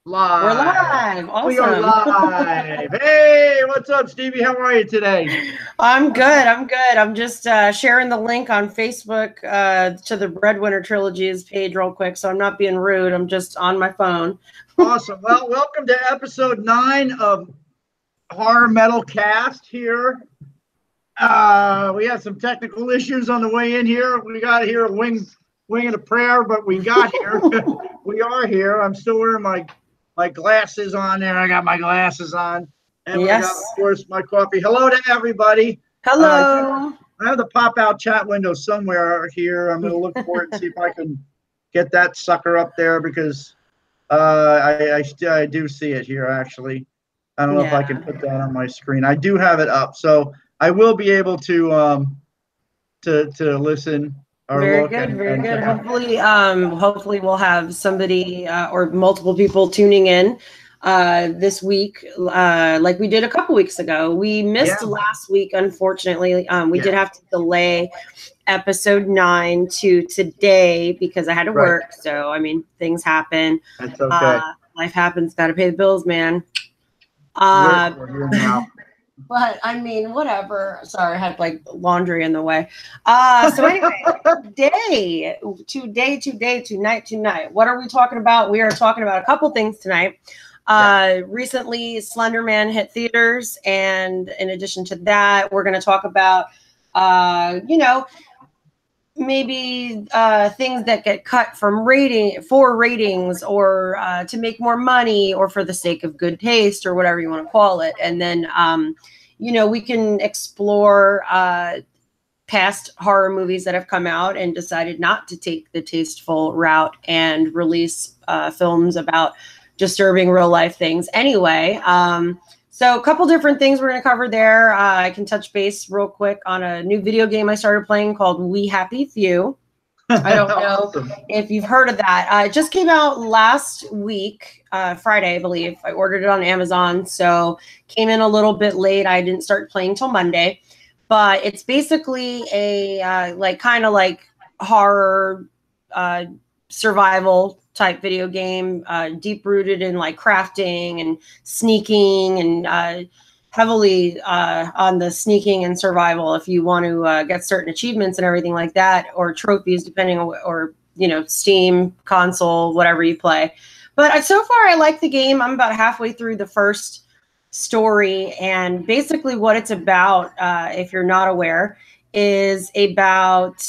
We're Live. live. We are Awesome. live. Hey, what's up, Stevie? How are you today? I'm good. I'm good. I'm just sharing the link on Facebook to the Breadwinner Trilogies page real quick. So I'm not being rude. I'm just on my phone. Awesome. Well, welcome to episode 9 of Horror Metal Cast here. We had some technical issues on the way in here. We got here a wing and a prayer, but we got here. We are here. I'm still wearing my glasses on there. I got my glasses on. And we got, of Yes. course, my coffee. Hello to everybody. Uh, Hello. I have the pop-out chat window somewhere here. I'm going to look for it and see if I can get that sucker up there because I do see it here, actually. I don't know if I can Yeah. put that on my screen. I do have it up, so I will be able to listen or Very look good. Very and good. Hopefully we'll have somebody or multiple people tuning in this week, like we did a couple weeks ago. We yeah, missed last week, unfortunately. We yeah, did have to delay episode 9 to today because I had to right. work. So, I mean, things happen. That's okay. Life happens. Got to pay the bills, man. We're, Uh, we're here now. but I mean, whatever. Sorry, I had like laundry in the way. So anyway, tonight. What are we talking about? We are talking about a couple things tonight. Yeah, Recently, Slender Man hit theaters, and in addition to that, we're going to talk about, you know, maybe things that get cut from ratings or to make more money or for the sake of good taste or whatever you want to call it. And then we can explore past horror movies that have come out and decided not to take the tasteful route and release films about disturbing real life things anyway. So a couple different things we're going to cover there. I can touch base real quick on a new video game I started playing called We Happy Few. I don't know awesome. if you've heard of that. It just came out last week, Friday, I believe. I ordered it on Amazon, so came in a little bit late. I didn't start playing till Monday, but it's basically a kind of like horror survival type video game, deep rooted in like crafting and sneaking and heavily on the sneaking and survival if you want to get certain achievements and everything like that, or trophies depending on Steam console, whatever you play. But so far I like the game. I'm about halfway through the first story, and basically what it's about, if you're not aware, is about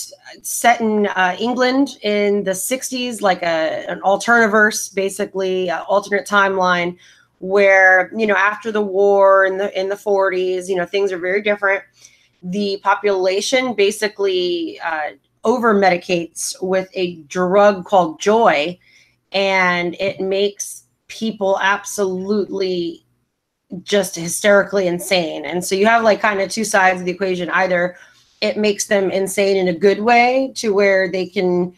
set in England in the 60s, like an alternaverse, basically alternate timeline where, after the war in the 40s, things are very different. The population basically over medicates with a drug called joy, and it makes people absolutely just hysterically insane. And so you have like kind of two sides of the equation. Either it makes them insane in a good way to where they can,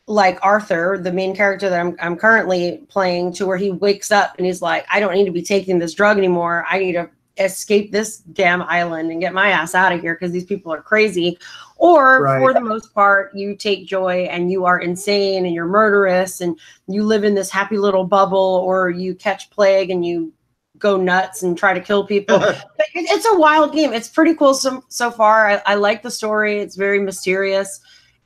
like Arthur, the main character that I'm currently playing, to where he wakes up and he's like, I don't need to be taking this drug anymore. I need to escape this damn island and get my ass out of here because these people are crazy. Or Right. for the most part, you take joy and you are insane and you're murderous and you live in this happy little bubble, or you catch plague and you go nuts and try to kill people. But it's a wild game. It's pretty cool so far. I like the story. It's very mysterious,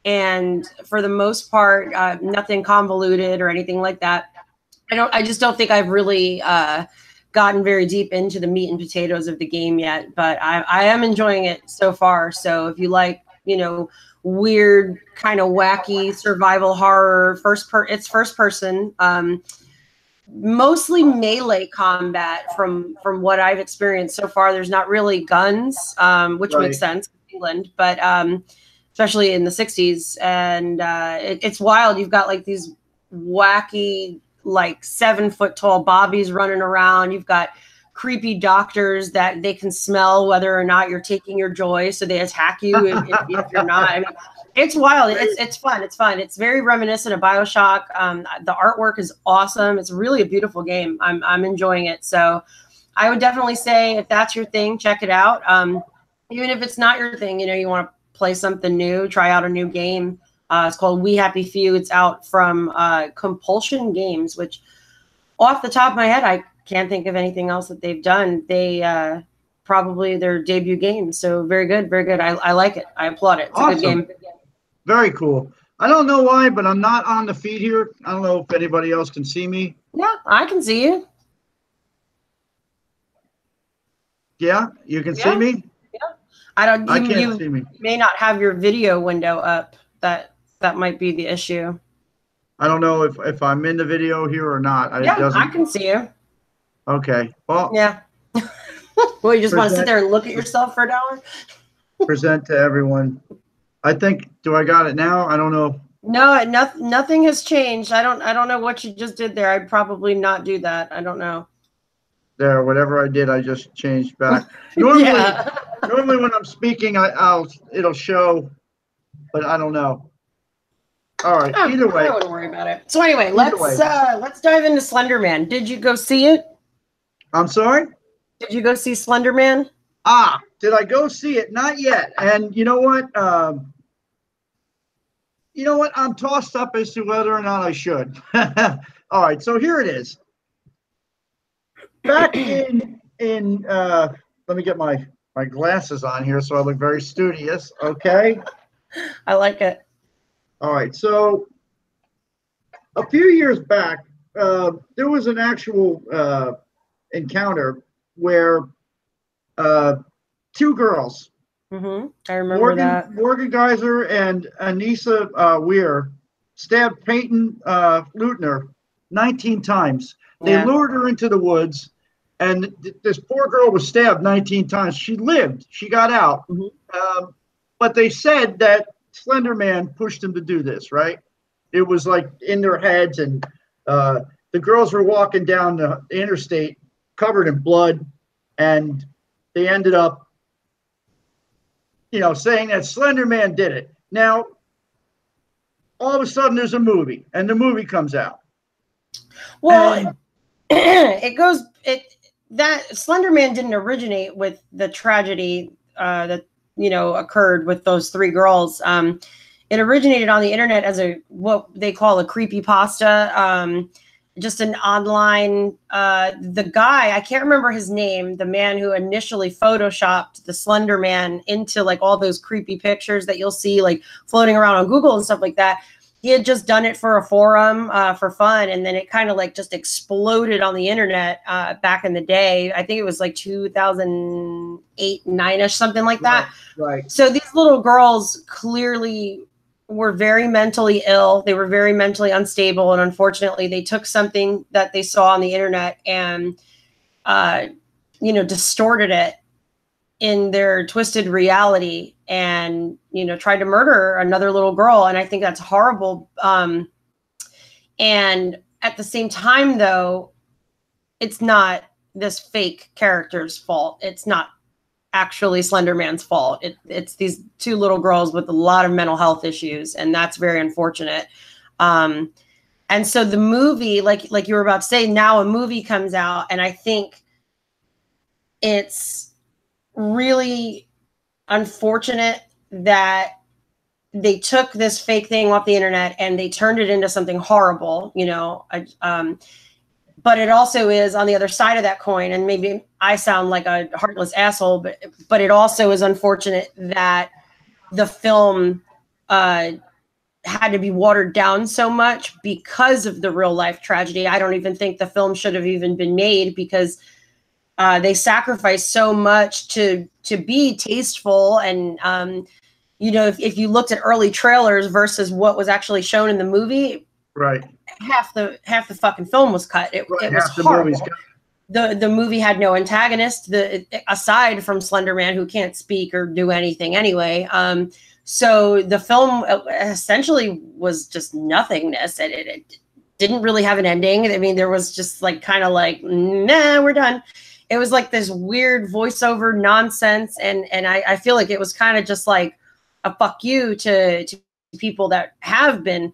and for the most part, nothing convoluted or anything like that. I just don't think I've really gotten very deep into the meat and potatoes of the game yet, but I am enjoying it so far. So if you like, weird kind of wacky survival horror, it's first person. Mostly melee combat from what I've experienced so far. There's not really guns, which Right. makes sense in England, but especially in the 60s. And it's wild. You've got like these wacky, like 7-foot tall bobbies running around. You've got creepy doctors that they can smell whether or not you're taking your joy, so they attack you if you're not. I mean, it's wild. It's fun. It's fun. It's very reminiscent of BioShock. The artwork is awesome. It's really a beautiful game. I'm enjoying it. So I would definitely say if that's your thing, check it out. Even if it's not your thing, you want to play something new, try out a new game. It's called We Happy Few. It's out from Compulsion Games, which off the top of my head, I can't think of anything else that they've done. They probably their debut game. So very good, very good. I like it. I applaud it. It's a good game. Very cool. I don't know why, but I'm not on the feed here. I don't know if anybody else can see me. Yeah, I can see you. Yeah, you can see me? Yeah. I can't see me. May not have your video window up. That might be the issue. I don't know if I'm in the video here or not. I can see you. Okay. Well, yeah. Well, you just want to sit there and look at yourself for an hour? Present to everyone. I think, do I got it now? I don't know. No, nothing has changed. I don't know what you just did there. I'd probably not do that. I don't know. There, whatever I did, I just changed back. Normally, normally when I'm speaking, it'll show, but I don't know. All right. Either way, I wouldn't worry about it. So anyway, let's dive into Slender Man. Did you go see it? I'm sorry? Did you go see Slender Man? Did I go see it? Not yet. And you know what? I'm tossed up as to whether or not I should. All right. So here it is. Back in let me get my glasses on here so I look very studious. Okay. I like it. All right. So a few years back, there was an actual encounter where two girls, I remember that. Morgan Geyser and Anissa Weir, stabbed Peyton Leutner 19 times. They lured her into the woods, and this poor girl was stabbed 19 times. She lived. She got out. But they said that Slender Man pushed them to do this, right? It was like in their heads, and the girls were walking down the interstate covered in blood, and they ended up, saying that Slender Man did it. Now, all of a sudden, there's a movie, and the movie comes out. Well, that Slender Man didn't originate with the tragedy that occurred with those three girls. It originated on the internet as what they call a creepypasta. Just an online, the guy, I can't remember his name, the man who initially photoshopped the Slender Man into like all those creepy pictures that you'll see like floating around on Google and stuff like that. He had just done it for a forum for fun, and then it kind of like just exploded on the internet back in the day. I think it was like 2008, 9-ish, something like that. Right. So these little girls clearly were very mentally ill. They were very mentally unstable, and unfortunately, they took something that they saw on the internet and, distorted it in their twisted reality and, tried to murder another little girl. And I think that's horrible. And at the same time, though, it's not this fake character's fault. It's not actually Slender Man's fault. It's these two little girls with a lot of mental health issues, and that's very unfortunate. And so the movie, like you were about to say, now a movie comes out, and I think it's really unfortunate that they took this fake thing off the internet and they turned it into something horrible, but it also is on the other side of that coin. And maybe I sound like a heartless asshole, but it also is unfortunate that the film had to be watered down so much because of the real life tragedy. I don't even think the film should have even been made because they sacrificed so much to be tasteful. And, if you looked at early trailers versus what was actually shown in the movie, right, half the fucking film was cut. It was horrible. The movie had no antagonist, aside from Slender Man, who can't speak or do anything anyway. So the film essentially was just nothingness. It didn't really have an ending. I mean, there was just like kind of like, nah, we're done. It was like this weird voiceover nonsense, and I feel like it was kind of just like a fuck you to people that have been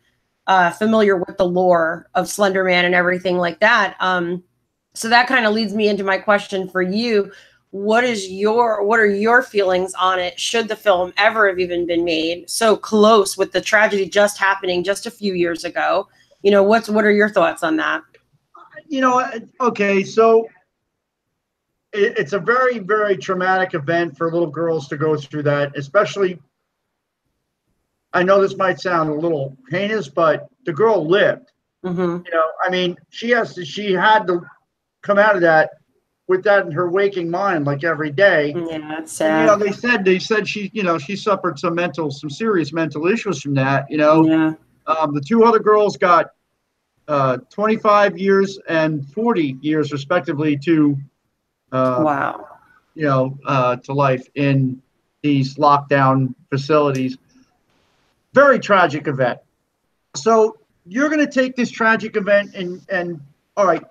familiar with the lore of Slender Man and everything like that. So that kind of leads me into my question for you. What are your feelings on it? Should the film ever have even been made so close with the tragedy just happening just a few years ago? What are your thoughts on that? you know, okay, so it's a very, very traumatic event for little girls to go through that, especially. I know this might sound a little heinous, but the girl lived. Mm-hmm. You know, I mean, she had to come out of that with that in her waking mind, like every day. Yeah, it's And sad. they said she, she suffered some serious mental issues from that. Yeah. The two other girls got 25 years and 40 years respectively to Wow. to life in these lockdown facilities. Very tragic event. So you're going to take this tragic event and all right,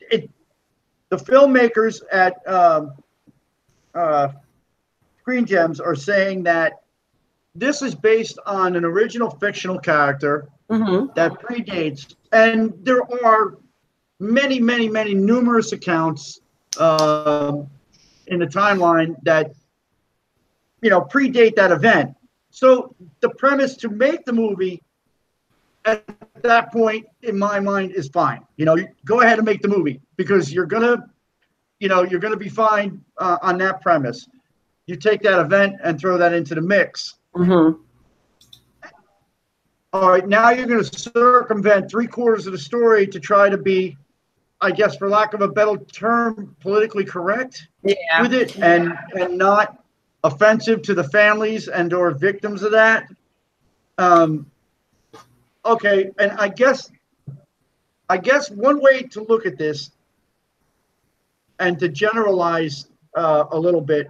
the filmmakers at Screen Gems are saying that this is based on an original fictional character that predates, and there are many, many, many numerous accounts in the timeline that predate that event. So the premise to make the movie at that point, in my mind, is fine. Go ahead and make the movie because you're gonna be fine on that premise. You take that event and throw that into the mix. All right, now you're going to circumvent 3/4 of the story to try to be, I guess, for lack of a better term, politically correct with it, and not offensive to the families and or victims of that. Okay, and I guess one way to look at this and to generalize a little bit,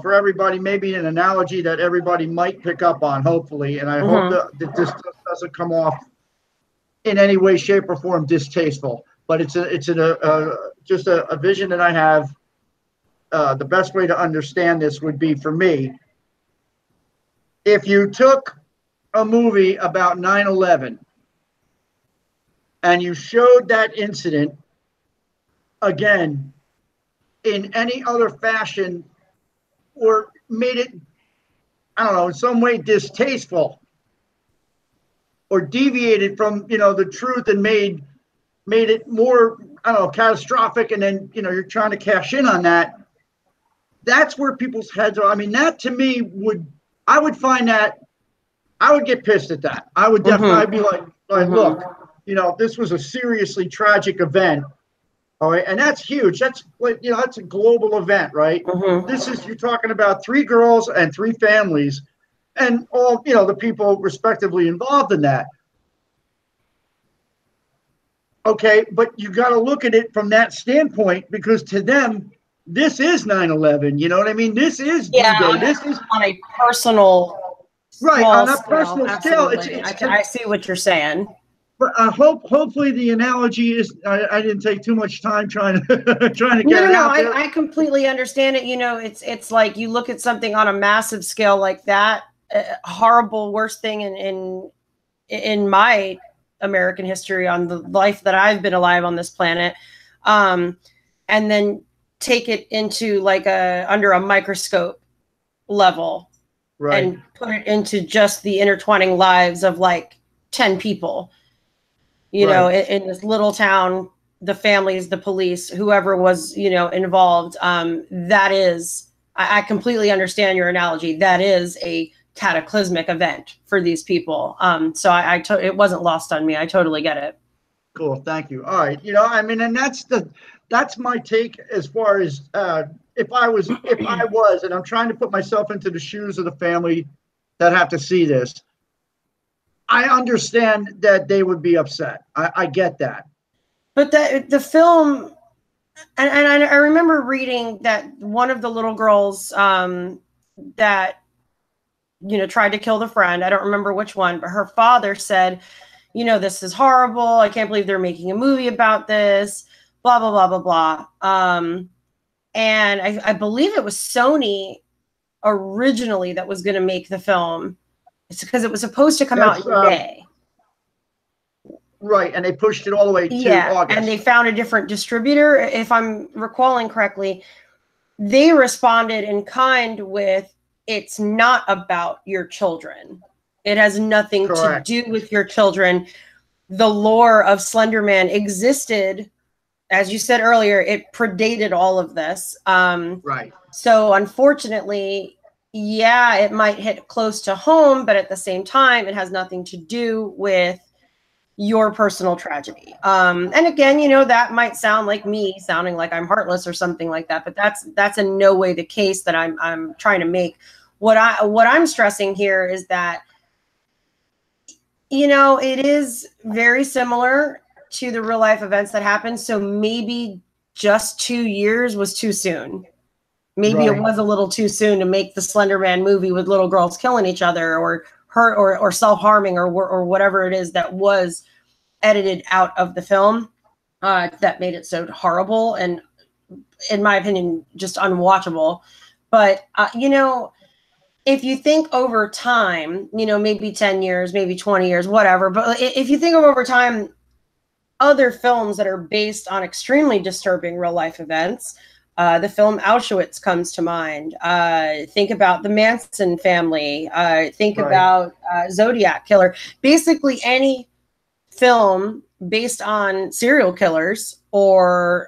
for everybody, maybe an analogy that everybody might pick up on, hopefully, and I hope that this doesn't come off in any way, shape, or form distasteful. But it's just a vision that I have. The best way to understand this would be, for me, if you took a movie about 9/11 and you showed that incident again in any other fashion, or made it, I don't know, in some way distasteful, or deviated from the truth and made it more, I don't know, catastrophic, and then you're trying to cash in on that. That's where people's heads are. I mean, that to me I would find that, I would get pissed at that. I would definitely be like, look, this was a seriously tragic event. All right, and that's huge. That's that's a global event, right? You're talking about 3 girls and 3 families, and all the people respectively involved in that. Okay, but you got to look at it from that standpoint, because to them, this is 9/11. You know what I mean? This is D-Day. This is on a personal, right, on a personal scale. I see what you're saying. But hopefully the analogy is, I didn't take too much time trying to get it out there. I completely understand it. It's like you look at something on a massive scale like that, horrible, worst thing in my American history, on the life that I've been alive on this planet, and then take it into like under a microscope level, right, and put it into just the intertwining lives of like 10 people. In this little town, the families, the police, whoever was, involved. That is, I completely understand your analogy. That is a cataclysmic event for these people. So it wasn't lost on me. I totally get it. Cool. Thank you. All right. I mean, and that's my take as far as, if I was, and I'm trying to put myself into the shoes of the family that have to see this, I understand that they would be upset. I get that. But the film, and I remember reading that one of the little girls that, tried to kill the friend, I don't remember which one, but her father said, this is horrible. I can't believe they're making a movie about this, blah, blah, blah, blah, blah. And I believe it was Sony originally that was going to make the film. It's because it was supposed to come out in May. Right, and they pushed it all the way to August. And they found a different distributor. If I'm recalling correctly, they responded in kind with, it's not about your children. It has nothing to do with your children. The lore of Slender Man existed as you said earlier, it predated all of this. Right. So unfortunately, yeah, it might hit close to home, but at the same time, it has nothing to do with your personal tragedy. And again, you know, that might sound like me sounding like I'm heartless or something like that, but that's in no way the case that I'm trying to make. What I'm stressing here is that, you know, it is very similar to the real life events that happened. So maybe just 2 years was too soon. Maybe it Right. was a little too soon to make the Slender Man movie with little girls killing each other or hurt or self-harming or whatever it is that was edited out of the film that made it so horrible and, in my opinion, just unwatchable. But, you know, if you think over time, you know, maybe 10 years, maybe 20 years, whatever, but if you think of over time, other films that are based on extremely disturbing real life events, the film Auschwitz comes to mind. Think about the Manson family. Think Right. about Zodiac Killer. Basically, any film based on serial killers or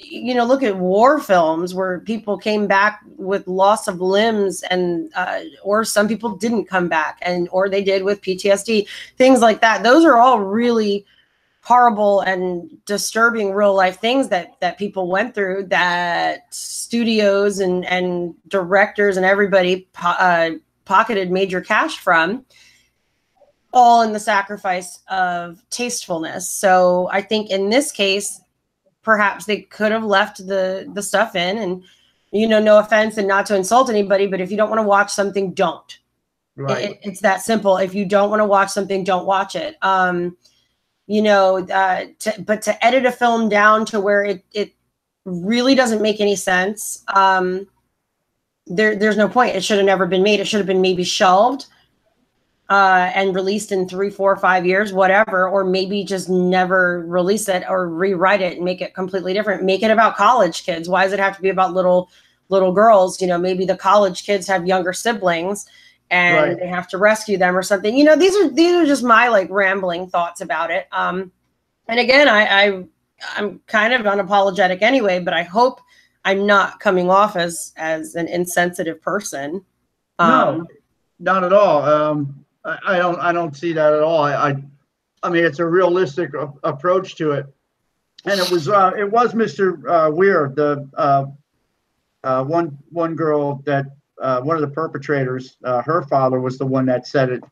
you know, look at war films where people came back with loss of limbs and or some people didn't come back, and or they did with PTSD, things like that. Those are all really horrible and disturbing real life things that people went through, that studios and directors and everybody pocketed major cash from, all in the sacrifice of tastefulness. So I think in this case, perhaps they could have left the stuff in, and, you know, no offense and not to insult anybody, but if you don't want to watch something, don't. Right. It's that simple. If you don't want to watch something, don't watch it. You know, but to edit a film down to where it really doesn't make any sense. There's no point. It should have never been made. It should have been maybe shelved and released in 3, 4, 5 years, whatever, or maybe just never release it or rewrite it and make it completely different. Make it about college kids. Why does it have to be about little girls? You know, maybe the college kids have younger siblings and Right. they have to rescue them or something. You know, these are just my like rambling thoughts about it. And again, I'm kind of unapologetic anyway, but I hope I'm not coming off as an insensitive person. No, not at all. I don't see that at all. I mean, it's a realistic approach to it, and it was Mr. Weir, the one girl that one of the perpetrators, her father was the one that said it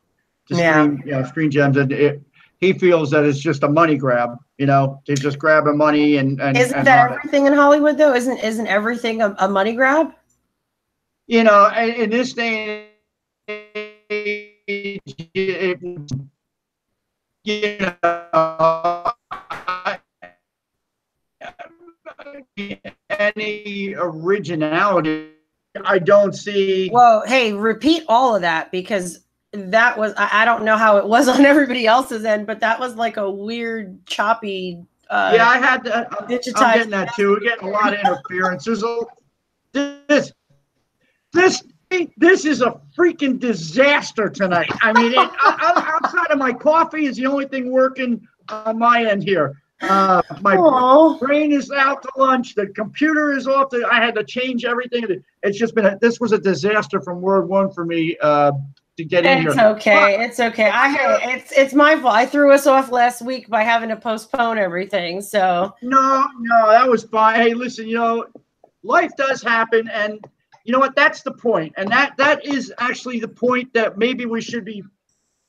to Screen Gems, and he feels that it's just a money grab, you know, to just grab the money and Isn't that everything in Hollywood though? Isn't everything a money grab? You know, in this day and age, you know, any originality, I don't see. Well, hey, repeat all of that, because that was, I don't know how it was on everybody else's end, but that was like a weird, choppy, Yeah, I had to. I'm getting that too. We're getting a lot of interference. This is a freaking disaster tonight. I mean, outside of my coffee is the only thing working on my end here. My brain is out to lunch. The computer is off. I had to change everything. It's just been this was a disaster from word one for me to get in here. It's okay. It's okay. It's my fault. I threw us off last week by having to postpone everything. So no, that was fine. Hey, listen, you know, life does happen, and you know what? That's the point, and that is actually the point that maybe we should be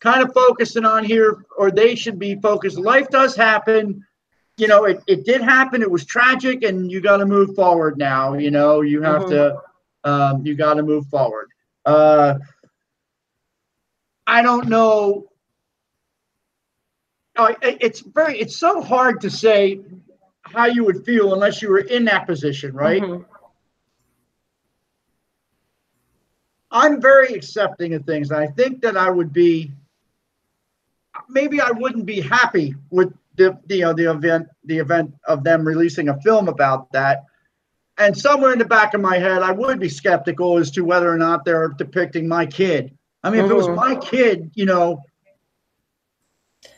kind of focusing on here, or they should be focused. Life does happen. You know, it did happen. It was tragic, and you got to move forward now. You know, you have to, you got to move forward. I don't know. It's so hard to say how you would feel unless you were in that position, right? I'm very accepting of things, and I think that I would be. Maybe I wouldn't be happy with the event of them releasing a film about that. And somewhere in the back of my head, I would be skeptical as to whether or not they're depicting my kid. I mean, if it was my kid, you know,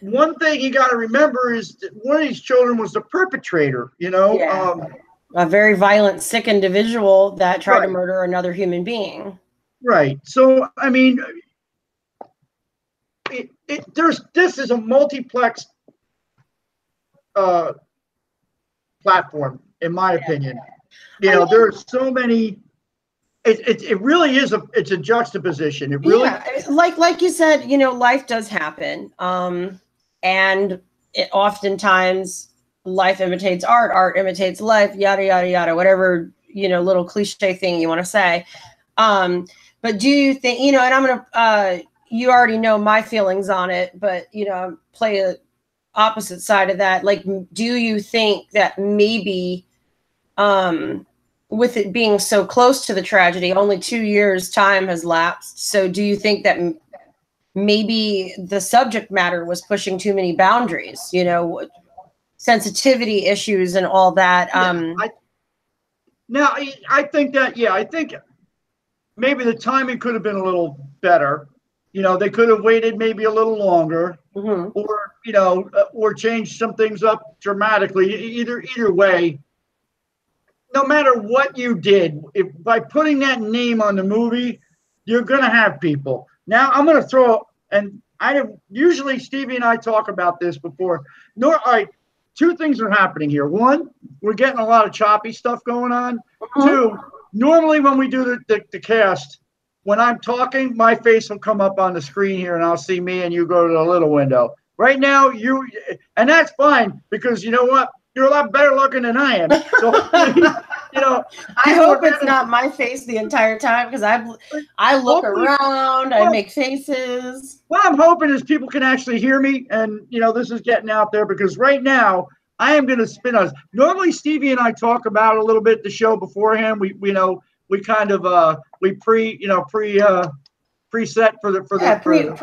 one thing you got to remember is that one of these children was the perpetrator, you know? Yeah. A very violent, sick individual that tried Right. to murder another human being. Right. So, I mean, this is a multiplex platform, in my opinion. You know, there are so many. It really is it's a juxtaposition. It really, like you said, you know, life does happen, and oftentimes life imitates art, art imitates life, yada yada yada, whatever, you know, little cliche thing you want to say. But do you think, you know, and I'm gonna, you already know my feelings on it, but you know, play a opposite side of that. Like, do you think that maybe, with it being so close to the tragedy, only 2 years time has lapsed. So do you think that maybe the subject matter was pushing too many boundaries, you know, sensitivity issues and all that? I think that, I think maybe the timing could have been a little better. You know, they could have waited maybe a little longer, or, you know, or changed some things up dramatically. Either way, no matter what you did, if by putting that name on the movie, you're going to have people. Now I'm going to throw, and I have usually Stevie and I talk about this before. All right, two things are happening here. One, we're getting a lot of choppy stuff going on. Two, normally when we do the cast, when I'm talking, my face will come up on the screen here and I'll see me and you go to the little window. Right now, and that's fine, because you know what? You're a lot better looking than I am. So, you know, I hope it's not my face the entire time, because I look around, I make faces. What I'm hoping is people can actually hear me, and you know, this is getting out there, because right now I am going to spin us. Normally, Stevie and I talk about a little bit the show beforehand. We kind of preset for the pregame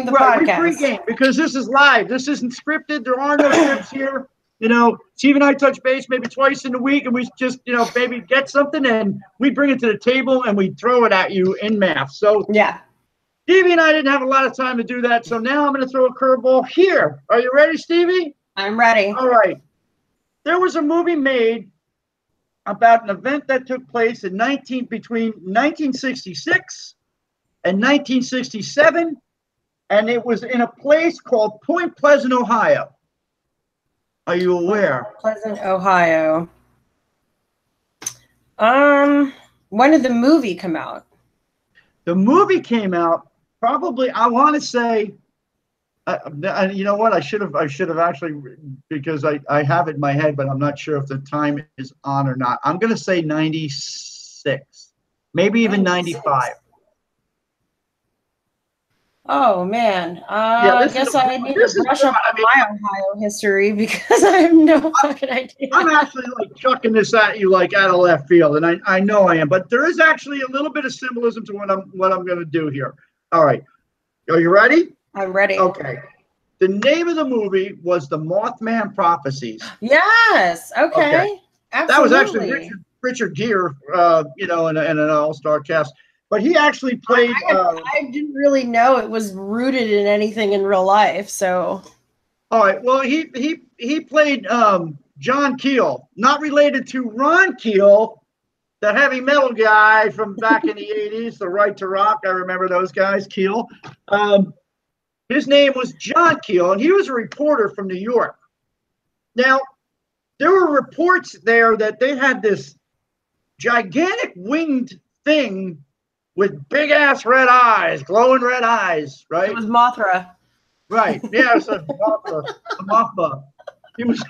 the right, podcast. We pregame, because this is live. This isn't scripted. There are no scripts here. You know, Steve and I touch base maybe twice in a week, and we just, you know, maybe get something and we bring it to the table and we throw it at you in math. So yeah, Stevie and I didn't have a lot of time to do that. So now I'm going to throw a curveball here. Are you ready, Stevie? I'm ready. All right. There was a movie made about an event that took place between 1966 and 1967, and it was in a place called Point Pleasant, Ohio. Are you aware? Pleasant, Ohio. When did the movie come out? The movie came out probably, I want to say, you know what? I should have actually, because I have it in my head, but I'm not sure if the time is on or not. I'm going to say 96, maybe even 95. Oh man, I guess I need to brush up on my Ohio history, because I have no fucking idea. I'm actually like chucking this at you like out of left field, and I know I am, but there is actually a little bit of symbolism to what I'm going to do here. All right, are you ready? I'm ready. Okay. The name of the movie was The Mothman Prophecies. Yes. Okay. Absolutely. That was actually Richard Gere, you know, in an all-star cast. But he actually played. I didn't really know it was rooted in anything in real life. So. All right. Well, he played John Keel, not related to Ron Keel, the heavy metal guy from back in the 80s, the Right to Rock. I remember those guys, Keel. His name was John Keel, and he was a reporter from New York. Now, there were reports there that they had this gigantic winged thing with big ass red eyes, glowing red eyes, right? It was Mothra. Right. Yeah, it was a Mothra. He was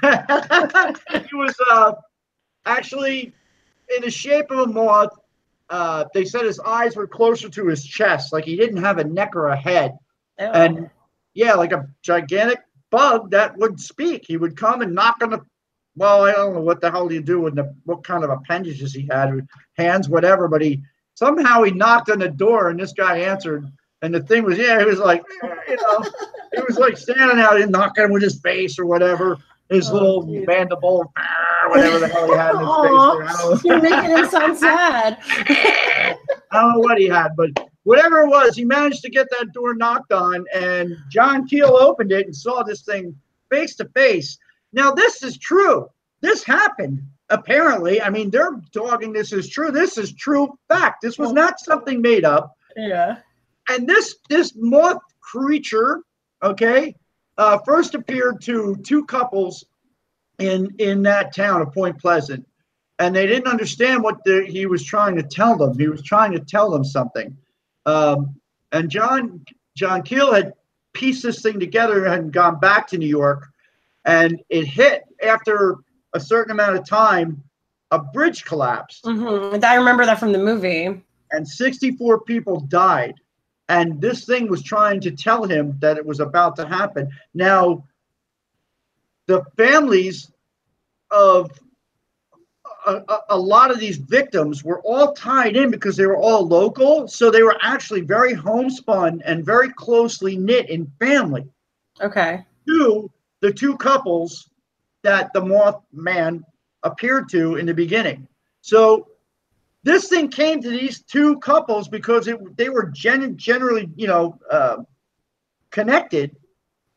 actually in the shape of a moth. They said his eyes were closer to his chest, like he didn't have a neck or a head. Ew. And yeah, like a gigantic bug that would speak. He would come and knock on the, well, I don't know what the hell do you do with what kind of appendages he had, hands, whatever, but somehow he knocked on the door and this guy answered, and the thing was, he was like, you know, he was like standing out and knocking with his face or whatever, his little mandible, whatever the hell he had in his face. You're making him sound sad. I don't know what he had, but whatever it was, he managed to get that door knocked on, and John Keel opened it and saw this thing face to face. Now, this is true. This happened, apparently. I mean, they're dogging this as true. This is true fact. This was not something made up. Yeah. And this moth creature, okay, first appeared to two couples in that town of Point Pleasant. And they didn't understand what he was trying to tell them. He was trying to tell them something. And John Keel had pieced this thing together and gone back to New York, and it hit after a certain amount of time. A bridge collapsed. Mm-hmm. I remember that from the movie. And 64 people died. And this thing was trying to tell him that it was about to happen. Now, the families of a lot of these victims were all tied in because they were all local. So they were actually very homespun and very closely knit in family. Okay. To the two couples that the Mothman appeared to in the beginning. So this thing came to these two couples because they were generally, connected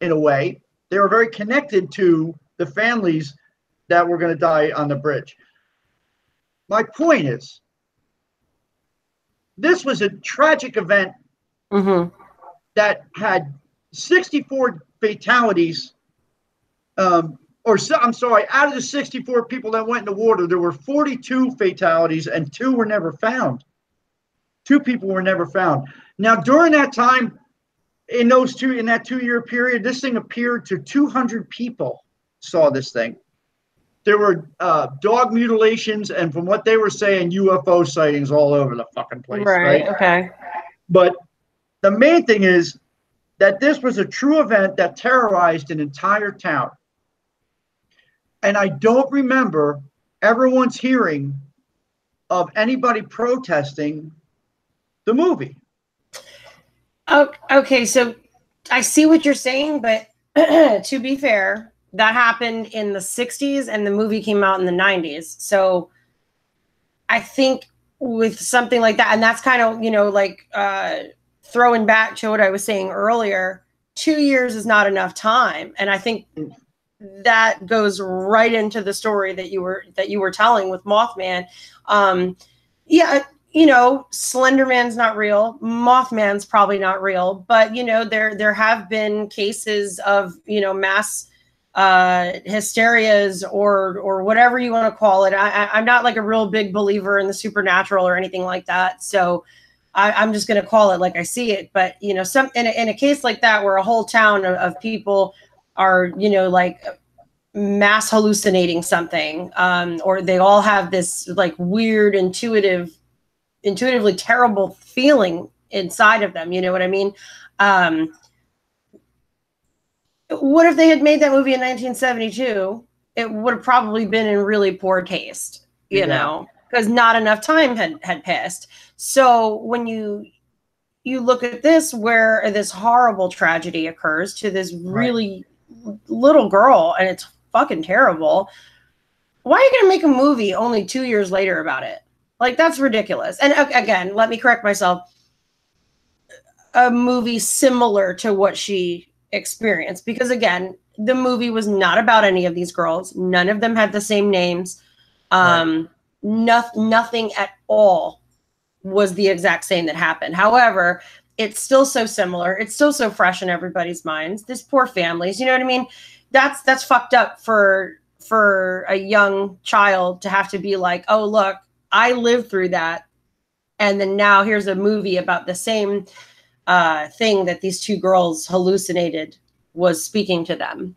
in a way. They were very connected to the families that were going to die on the bridge. My point is, this was a tragic event that had 64 fatalities. I'm sorry, out of the 64 people that went in the water, there were 42 fatalities and 2 were never found. 2 people were never found. Now, during that time, in that 2-year period, this thing appeared to 200 people saw this thing. There were dog mutilations, and from what they were saying, UFO sightings all over the fucking place. Right? Okay. But the main thing is that this was a true event that terrorized an entire town. And I don't remember ever once hearing of anybody protesting the movie. Okay, so I see what you're saying, but to be fair, that happened in the 60s and the movie came out in the 90s. So I think with something like that, and that's kind of, throwing back to what I was saying earlier, 2 years is not enough time. And I think that goes right into the story that you were telling with Mothman. Slender Man's not real. Mothman's probably not real, but there have been cases of mass hysterias or whatever you want to call it. I'm not like a real big believer in the supernatural or anything like that, so I'm just going to call it like I see it. But in a case like that where a whole town of people are like mass hallucinating something, or they all have this like weird intuitively terrible feeling inside of them, you know what I mean? What if they had made that movie in 1972? It would have probably been in really poor taste, because not enough time had passed. So when you look at this, where this horrible tragedy occurs to this really little girl, and it's fucking terrible, why are you going to make a movie only 2 years later about it? Like, that's ridiculous. And again, let me correct myself. A movie similar to what she experienced, because again, the movie was not about any of these girls. None of them had the same names. Nothing at all was the exact same that happened. However, it's still so similar. It's still so fresh in everybody's minds. These poor families, you know what I mean? That's fucked up for a young child to have to be like, oh, look, I lived through that. And then now here's a movie about the same thing that these two girls hallucinated was speaking to them,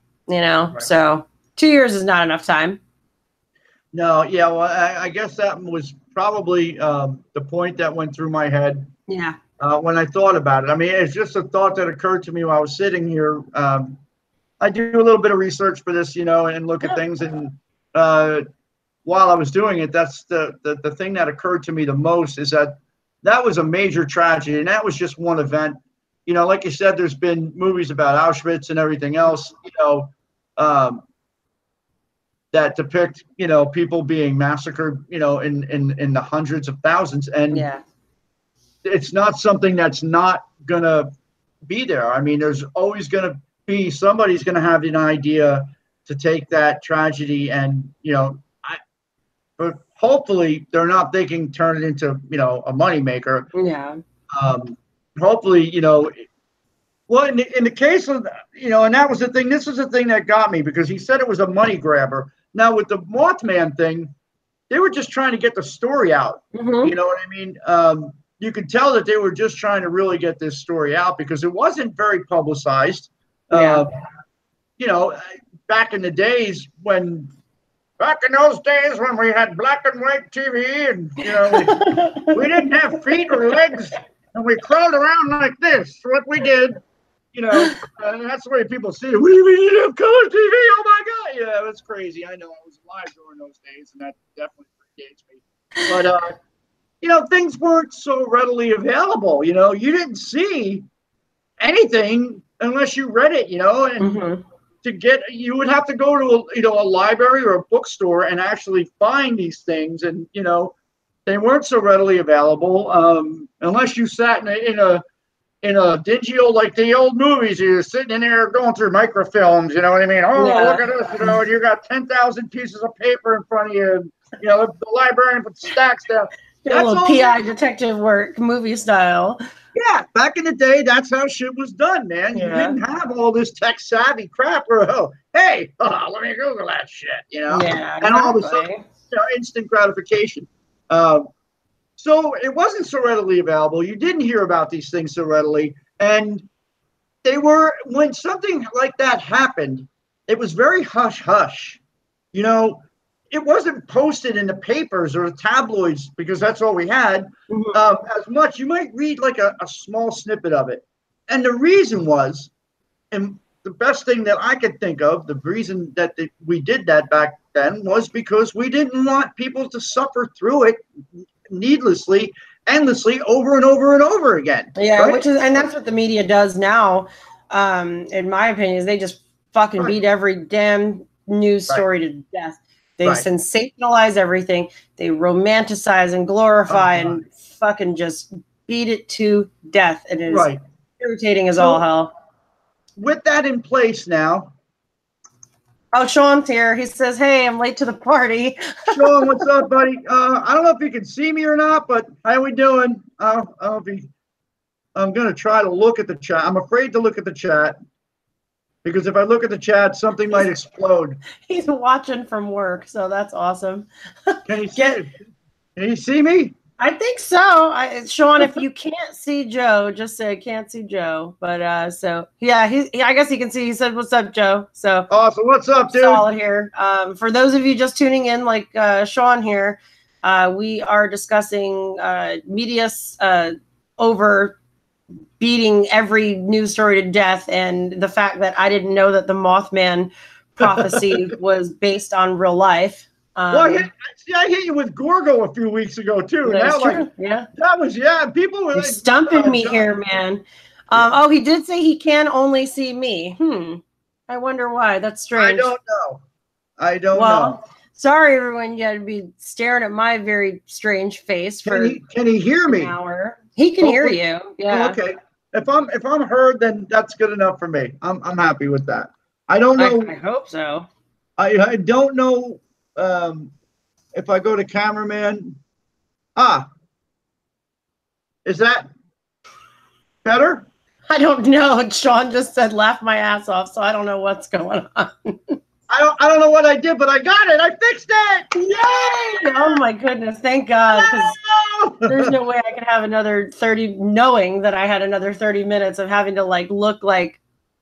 So 2 years is not enough time. No, yeah, well, I guess that was probably the point that went through my head. Yeah. When I thought about it. I mean, it's just a thought that occurred to me while I was sitting here. I do a little bit of research for this, and look at things. And while I was doing it, that's the thing that occurred to me the most is that was a major tragedy. And that was just one event. Like you said, there's been movies about Auschwitz and everything else, that depict, people being massacred, in the hundreds of thousands. And it's not something that's not going to be there. I mean, there's always going to be somebody's going to have an idea to take that tragedy and, but hopefully they're not thinking turn it into, a moneymaker. Yeah. Hopefully, well, in the case of, and that was the thing, this was the thing that got me because he said it was a money grabber. Now with the Mothman thing, they were just trying to get the story out. Mm-hmm. You know what I mean? You could tell that they were just trying to really get this story out because it wasn't very publicized. Yeah. Back in the days back in those days when we had black and white TV and, we didn't have feet or legs and we crawled around like this. What we did, that's the way people see it. We didn't have color TV. Oh my God. Yeah, that's crazy. I know I was alive during those days and that definitely predates me. But, things weren't so readily available. You didn't see anything unless you read it, and Mm-hmm. you would have to go to a library or a bookstore and actually find these things. And, they weren't so readily available unless you sat in a dingy old, like the old movies, you're sitting in there going through microfilms, you know what I mean? Oh, yeah. Look at this, and you got 10,000 pieces of paper in front of you. The librarian puts stacks down. That's a little PI detective work, movie style. Yeah, back in the day, that's how shit was done, man. You didn't have all this tech savvy crap where, let me Google that shit, Yeah, exactly. and all of a sudden, instant gratification. So it wasn't so readily available. You didn't hear about these things so readily. And when something like that happened, it was very hush hush. It wasn't posted in the papers or the tabloids because that's all we had. Mm-hmm. As much. You might read like a small snippet of it. And the reason was, and the best thing that I could think of, the reason that we did that back then was because we didn't want people to suffer through it needlessly, endlessly, over and over and over again. Yeah, right? And that's what the media does now. In my opinion, is they just fucking beat every damn news story to death. They sensationalize everything. They romanticize and glorify and fucking just beat it to death. It is irritating as all hell. With that in place now. Oh, Sean's here. He says, "Hey, I'm late to the party." Sean, what's up, buddy? I don't know if you can see me or not, but how we doing? I'm going to try to look at the chat. I'm afraid to look at the chat because if I look at the chat, something might explode. He's watching from work, so that's awesome. Can you see me? I think so. Sean, if you can't see Joe, just say can't see Joe. But so yeah, I guess he can see. He said, "What's up, Joe?" So awesome. What's up, dude? Solid here. For those of you just tuning in, like Sean here, we are discussing media over beating every news story to death, and the fact that I didn't know that the Mothman prophecy was based on real life. Well, I hit you with Gorgo a few weeks ago too. That's true. That was people were stumping me here, man. Oh, he did say he can only see me. I wonder why. That's strange. I don't know. Sorry, everyone. You had to be staring at my very strange face for. Can he hear me? An hour. He can hear you. Yeah. Okay. If I'm heard, then that's good enough for me. I'm happy with that. I don't know. I hope so. I don't know. If I go to cameraman, is that better? I don't know. Sean just said laugh my ass off, so I don't know what's going on. I don't know what I did, but I got it. I fixed it. Yay! Oh my goodness, thank God. There's no way I could have another 30, knowing that I had another 30 minutes of having to look like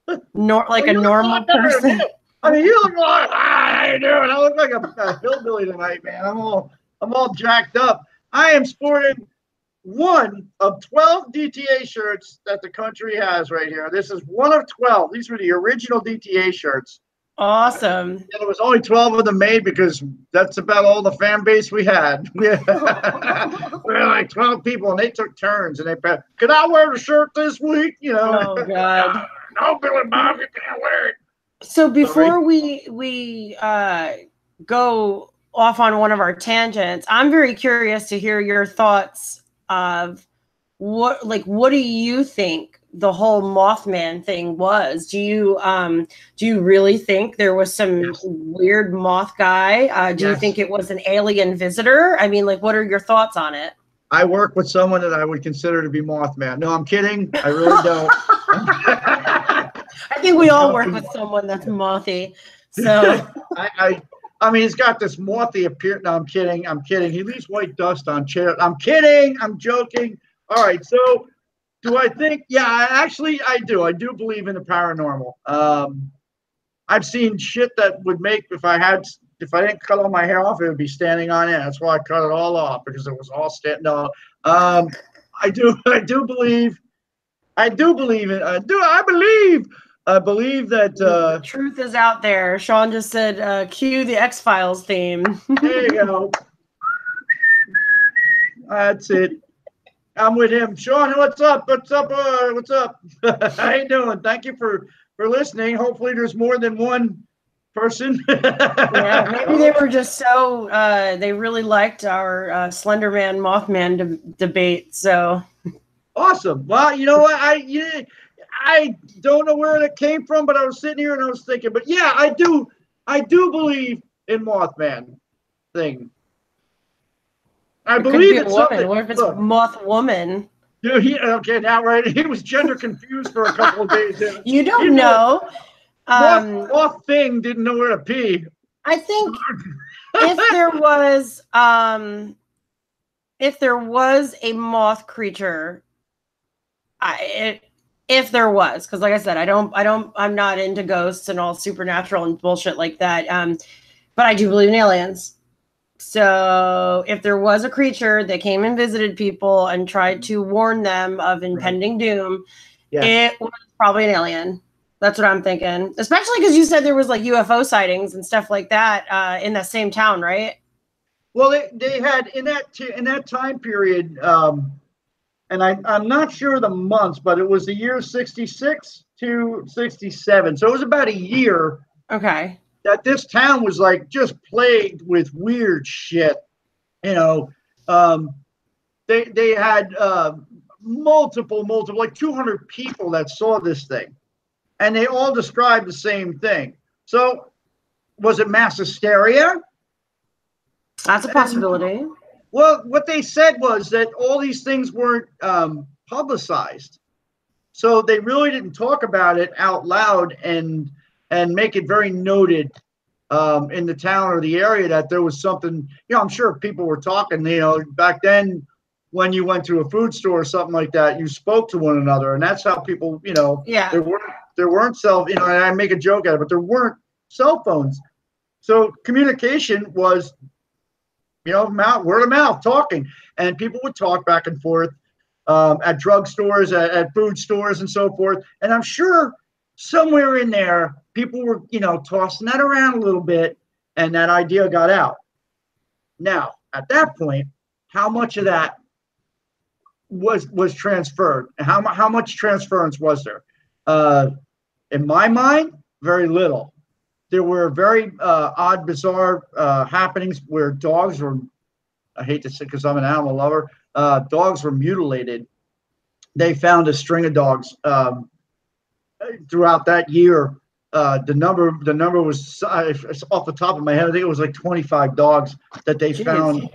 a normal person. I mean, you look like, how you doing? I look like a hillbilly tonight, man. I'm all jacked up. I am sporting one of 12 DTA shirts that the country has right here. This is one of 12. These were the original DTA shirts. Awesome. And there was only 12 of them made because that's about all the fan base we had. We were like 12 people, and they took turns. And they said, "Can I wear the shirt this week?" Oh, God. No, Billy Bob, you can't wear it. So before we go off on one of our tangents, I'm very curious to hear your thoughts of what do you think the whole Mothman thing was? Do you really think there was some weird moth guy? Do you think it was an alien visitor? I mean, like, what are your thoughts on it? I work with someone that I would consider to be Mothman. No, I'm kidding. I really don't. I think we all work with someone that's mothy. So I mean, he's got this mothy appearance. No, I'm kidding. I'm kidding. He leaves white dust on chairs. I'm kidding. I'm joking. All right. So do I think? Yeah, I do. I do believe in the paranormal. I've seen shit that would make, if I didn't cut all my hair off, it would be standing on end. That's why I cut it all off, because it was all standing on. I do believe it. I believe that the truth is out there. Sean just said, cue the X-Files theme. There you go. That's it. I'm with him. Sean, what's up? What's up? What's up? How you doing? Thank you for listening. Hopefully there's more than one person. Yeah, maybe they were just so they really liked our Slenderman Mothman debate. So awesome. Well, you know what? I don't know where that came from, but I was sitting here and I was thinking, but yeah, I do believe in Mothman thing. I believe it's something. What if it's Moth Woman? Dude, okay, now right. He was gender confused for a couple of days. You don't know. Moth thing didn't know where to pee. I think if there was a moth creature, if there was, because like I said, I'm not into ghosts and all supernatural and bullshit like that. But I do believe in aliens. So if there was a creature that came and visited people and tried to warn them of impending doom, it was probably an alien. That's what I'm thinking. Especially because you said there was like UFO sightings and stuff like that in that same town, right? Well, they had in that time period, and I'm not sure the months, but it was the year 66 to 67. So it was about a year. Okay. That this town was like just plagued with weird shit. You know, they had multiple, like 200 people that saw this thing, and they all described the same thing. So was it mass hysteria? That's a possibility. Well, what they said was that all these things weren't publicized. So they really didn't talk about it out loud and make it very noted in the town or the area that there was something. You know, I'm sure people were talking, you know, back then when you went to a food store or something like that, you spoke to one another. And that's how people, you know, there weren't cell, you know, and I make a joke at it, but there weren't cell phones. So communication was, you know, word of mouth, talking, and people would talk back and forth at drugstores, at food stores, and so forth. And I'm sure somewhere in there, people were, you know, tossing that around a little bit, and that idea got out. Now, at that point, how much of that was transferred? How much transference was there? In my mind, very little. There were very odd, bizarre happenings where dogs were, I hate to say because I'm an animal lover, dogs were mutilated. They found a string of dogs throughout that year. The number was, off the top of my head, I think it was like 25 dogs that they found,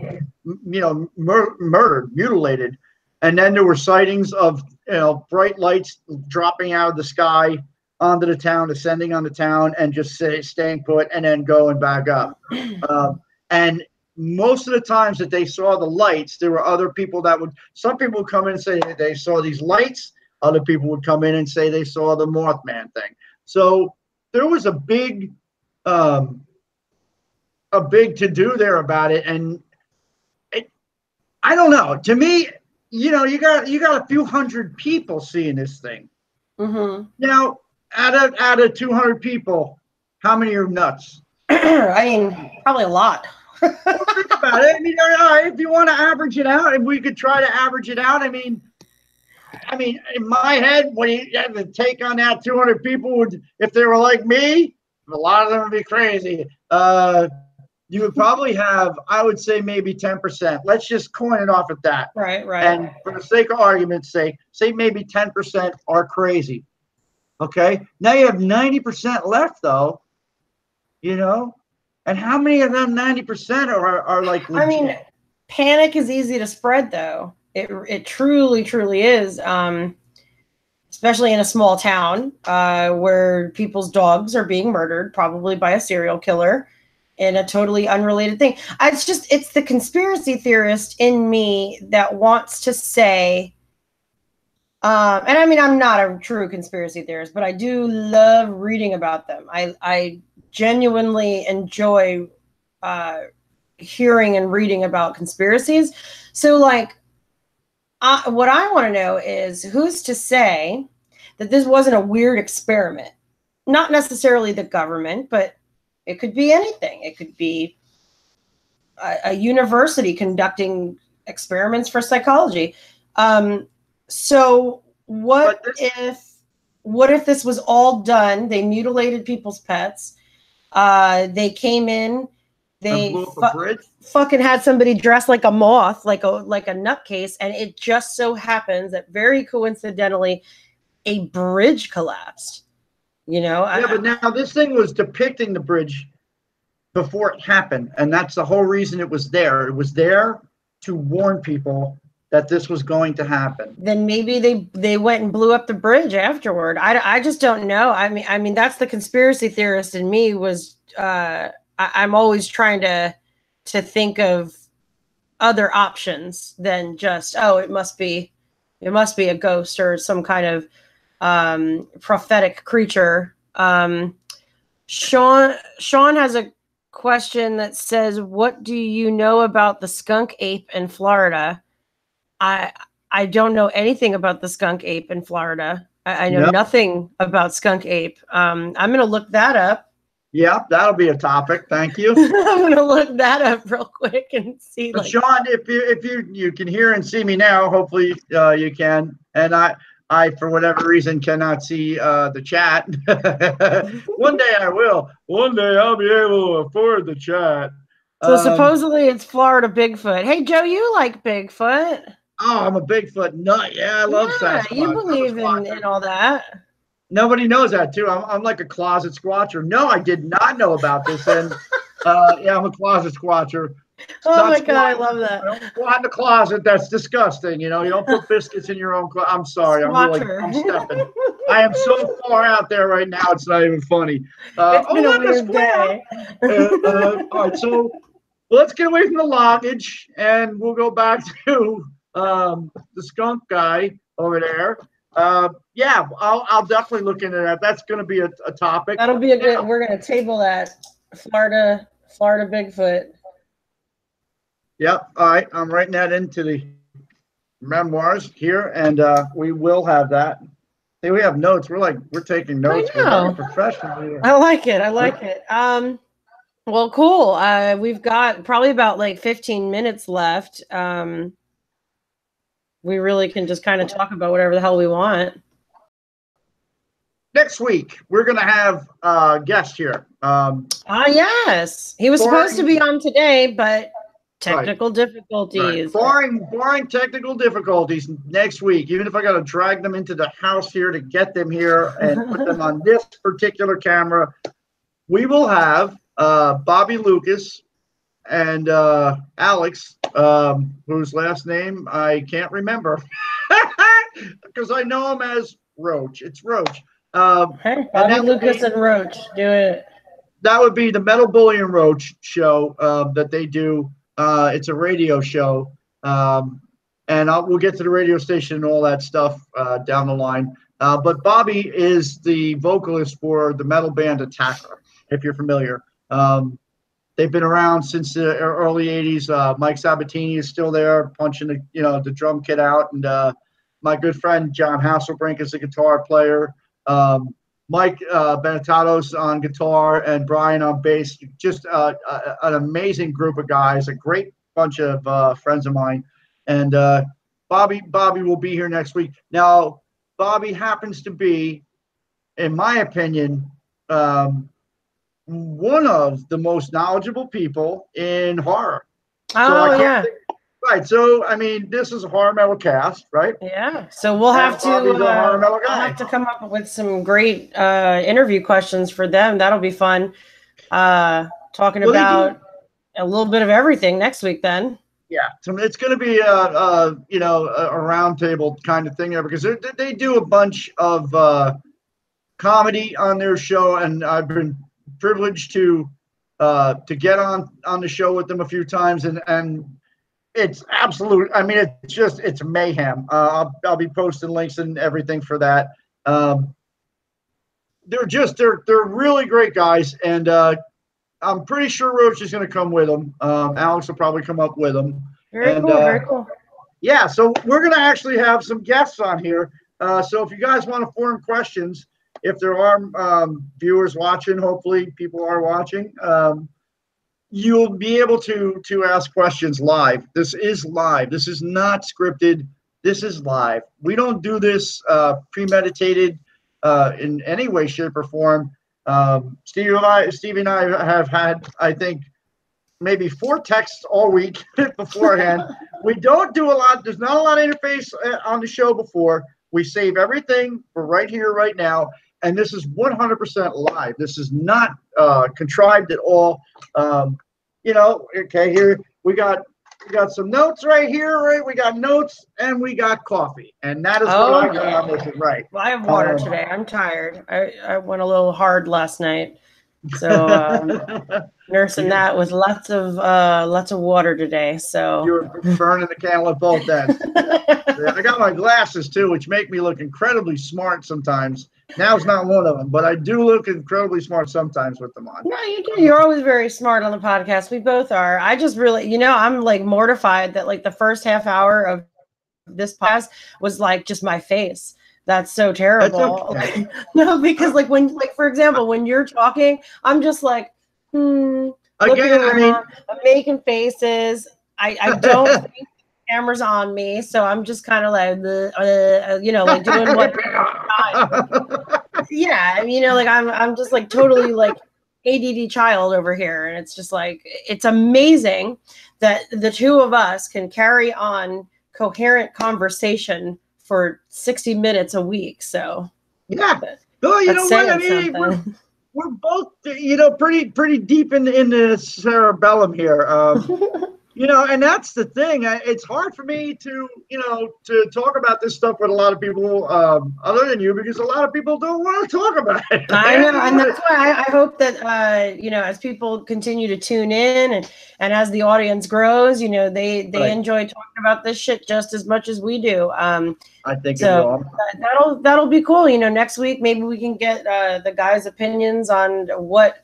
you know, murdered, mutilated. And then there were sightings of, you know, bright lights dropping out of the sky onto the town, descending on the town, and just staying put, and then going back up. And most of the times that they saw the lights, there were other people some people would come in and say they saw these lights. Other people would come in and say they saw the Mothman thing. So there was a big to-do there about it. And I don't know. To me, you know, you got a few hundred people seeing this thing. Mm-hmm. Now, out of 200 people, how many are nuts? I mean, probably a lot. Well, think about it. I mean, all right, if you want to average it out, and we could try to average it out. I mean, in my head, when you have to take on that 200 people, if they were like me, a lot of them would be crazy. you would probably have, I would say, maybe 10%. Let's just coin it off at that. Right. And for the sake of argument's sake, say maybe 10% are crazy. Okay. Now you have 90% left, though. And how many of them 90% are like legit? I mean, panic is easy to spread, though. It truly is. Especially in a small town where people's dogs are being murdered, probably by a serial killer, in a totally unrelated thing. It's the conspiracy theorist in me that wants to say, and I mean, I'm not a true conspiracy theorist, but I do love reading about them. I genuinely enjoy hearing and reading about conspiracies. So, like, what I want to know is who's to say that this wasn't a weird experiment? Not necessarily the government, but it could be anything. It could be a university conducting experiments for psychology. So what if this was all done? They mutilated people's pets. They came in. They fucking had somebody dressed like a moth, like a nutcase, and it just so happens that very coincidentally, a bridge collapsed. But now this thing was depicting the bridge before it happened, and that's the whole reason it was there. It was there to warn people that this was going to happen. Then maybe they went and blew up the bridge afterward. I just don't know. I mean that's the conspiracy theorist in me was. I'm always trying to think of other options than just, it must be a ghost or some kind of prophetic creature. Sean has a question that says, what do you know about the skunk ape in Florida? I don't know anything about the skunk ape in Florida. I know nothing about skunk ape. I'm going to look that up. Yeah, that'll be a topic. Thank you. I'm gonna look that up real quick and see. But Sean, if you can hear and see me now, hopefully you can. And I for whatever reason cannot see the chat. One day I will. One day I'll be able to afford the chat. So supposedly it's Florida Bigfoot. Hey Joe, you like Bigfoot? Oh, I'm a Bigfoot nut. Yeah, I love Sasquatch. You believe in all that. Nobody knows that too. I'm like a closet squatcher. No, I did not know about this. And I'm a closet squatcher. Oh my God, I love that. Don't squat in the closet. That's disgusting. You don't put biscuits in your own closet. I'm sorry. I'm stepping. I am so far out there right now. It's not even funny. It's been a weird day. All right, so let's get away from the luggage and we'll go back to the skunk guy over there. I'll definitely look into that. That's going to be a topic. That'll be a good. We're going to table that. Florida Bigfoot. Yep. All right. I'm writing that into the memoirs here, and we will have that. Hey, we have notes. We're taking notes. We're professional. I like it. Well, cool. We've got probably about like 15 minutes left. We really can just kind of talk about whatever the hell we want. Next week, we're going to have a guest here. Yes. He was supposed to be on today, but technical difficulties. Barring technical difficulties next week, even if I got to drag them into the house here to get them here and put them on this particular camera, we will have Bobby Lucas and Alex, whose last name I can't remember because I know him as Roach. It's Roach. Hey, Bobby Lucas and Roach, do it. That would be the Metal Bully and Roach show that they do. It's a radio show, and we'll get to the radio station and all that stuff down the line. But Bobby is the vocalist for the metal band Attacker, if you're familiar. They've been around since the early 80s. Mike Sabatini is still there punching the drum kit out. And my good friend John Hasselbrink is a guitar player. Mike Benetatos on guitar and Brian on bass. Just an amazing group of guys, a great bunch of friends of mine. And Bobby will be here next week. Now, Bobby happens to be, in my opinion, one of the most knowledgeable people in horror. Oh, yeah. Right. So, I mean, this is a horror metal cast, right? Yeah. So we'll have to I'll have to come up with some great interview questions for them. That'll be fun. Talking about a little bit of everything next week then. Yeah. So it's going to be a roundtable kind of thing there, because they do a bunch of comedy on their show, and I've been privileged to get on the show with them a few times, and it's absolute. I mean, it's mayhem. I'll be posting links and everything for that. They're really great guys, and I'm pretty sure Roach is going to come with them. Alex will probably come up with them. Very cool. Yeah, so we're going to actually have some guests on here. So if you guys want to form questions, if there are viewers watching, hopefully people are watching, you'll be able to ask questions live. This is live. This is not scripted. This is live. We don't do this premeditated in any way, shape, or form. Stevie and I have had, I think, maybe 4 texts all week beforehand. We don't do a lot. There's not a lot of interface on the show before. We save everything for right here, right now. And this is 100% live. This is not contrived at all. Okay, here we got some notes right here, right? We got notes and we got coffee, and that is what I got on this, right? Well, I have water today. I'm tired. I went a little hard last night, so nursing that with lots of water today. So you were burning the candle at both ends. I got my glasses too, which make me look incredibly smart sometimes. Now's not one of them, but I do look incredibly smart sometimes with them on. No, you do. You're always very smart on the podcast. We both are. I just really, I'm like mortified that like the first half hour of this podcast was like just my face. That's so terrible. That's okay. No, because like for example, when you're talking, I'm just like, looking around, I'm making faces. I don't think the camera's on me, so I'm just kind of like, like doing what. Yeah, like I'm just like totally like ADD child over here, and it's just like it's amazing that the two of us can carry on coherent conversation for 60 minutes a week. So yeah, you know what I mean. We're both pretty deep in the cerebellum here. And that's the thing. It's hard for me to talk about this stuff with a lot of people other than you, because a lot of people don't want to talk about it. I know, and that's why I hope that as people continue to tune in and as the audience grows, they enjoy talking about this shit just as much as we do. I think so. That'll be cool. Next week maybe we can get the guys' opinions on what.